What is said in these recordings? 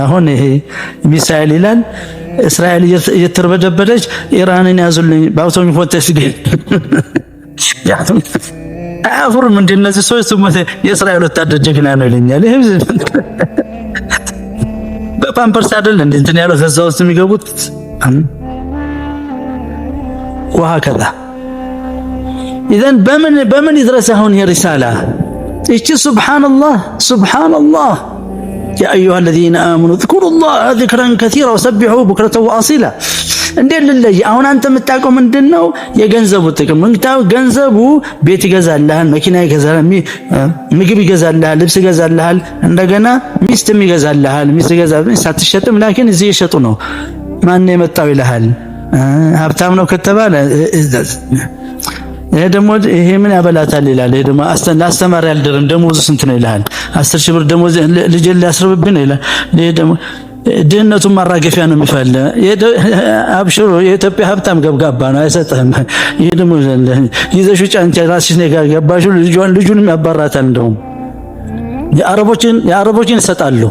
አሁን ይሄ ሚሳኤል ይላል እስራኤል እየተርበደበደች ኢራንን ያዙልኝ ባውቶኝ ፎተስ ግን አፍሩም እንደነዚህ ሰዎች ስሞት የእስራኤል ወታደር ጀግና ነው ይለኛል። ይሄ በፓምፐርስ አይደል እንትን ያለው ከዛ ውስጥ የሚገቡት وهكذا اذا በምን ይድረስ አሁን የሪሳላ እቺ سبحان الله يا ايها الذين امنوا اذكروا الله ذكرا كثيرا وسبحوه بكرة واصيلا እንዴት ልለይ አሁን አንተ የምታውቀው ምንድነው የገንዘቡ ጥቅም እንግታው ገንዘቡ ቤት ይገዛልሃል መኪና ይገዛልሃል ምግብ ይገዛልሃል ልብስ ይገዛልሃል እንደገና ሚስት ይገዛልሃል ሚስት ይገዛልሃል ሳትሸጥም ላኪን እዚህ ይሸጡ ነው ማን የመጣው ይልሃል ሀብታም ነው ከተባለ ይሄ ደግሞ ይሄ ምን ያበላታል ይላል ይሄ ደግሞ አስተማሪ ያልደረም ደሞዙ ስንት ነው ይልሃል 10,000 ብር ደሞዝ ልጅ ሊያስርብብኝ ነው ይላል ይሄ ደግሞ ድህነቱን ማራገፊያ ነው የሚፈልግ አብሽሮ የኢትዮጵያ ሀብታም ገብጋባ ነው አይሰጥህም ይሄ ደግሞ ይዘሽ ጫንቻ ራስሽ ነው ገባሽው ልጁንም ያባራታል እንደውም የአረቦችን ይሰጣሉ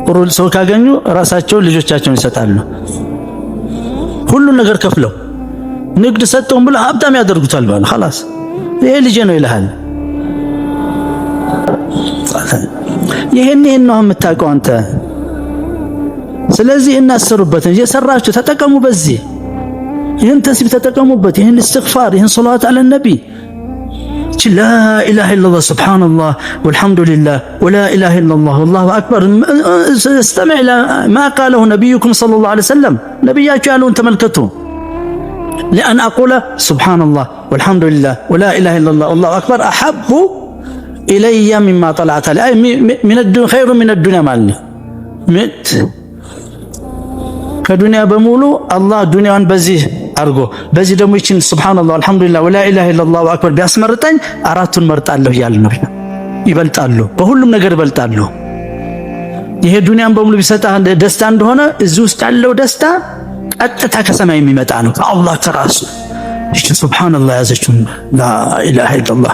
ቁርል ሰው ካገኙ ራሳቸው ልጆቻቸውን ይሰጣሉ ሁሉ ነገር ከፍለው ንግድ ሰጠው ብለ ሀብታም ያደርጉታል ባለ خلاص ይሄ ልጅ ነው ይልሃል ይሄን ነው የምታውቀው አንተ ስለዚህ እናስሩበት እየሰራችሁ ተጠቀሙ በዚህ ይሄን ተስቢህ ተጠቀሙበት ይሄን استغفار ይሄን ሶላት አለ ነቢ لا اله الا الله سبحان الله والحمد لله ولا اله الا الله والله اكبر استمع الى ما قاله نبيكم صلى الله عليه وسلم نبياችሁ ያሉን ተመልከቱ لان اقول سبحان الله والحمد لله ولا اله الا الله والله اكبر احب الي مما طلعت عليه من الدنيا خير من الدنيا مالني مت ከዱንያ በሙሉ አላህ ዱንያን በዚህ አርጎ በዚህ ደግሞ ይችን ሱብሃንአላህ አልহামዱሊላህ ወላ ኢላሃ ኢላላህ ወአክበር ቢያስመርጠኝ አራቱን መርጣለሁ ያለ ነው ይበልጣሉ በሁሉም ነገር ይበልጣሉ ይሄ ዱንያን በሙሉ ቢሰጣ ደስታ እንደሆነ እዚህ ውስጥ ያለው ደስታ ቀጥታ ከሰማይ የሚመጣ ነው ከአላህ ከራሱ እሺ ሱብሃንአላህ ያዘችው ላ ኢላሃ ኢላላህ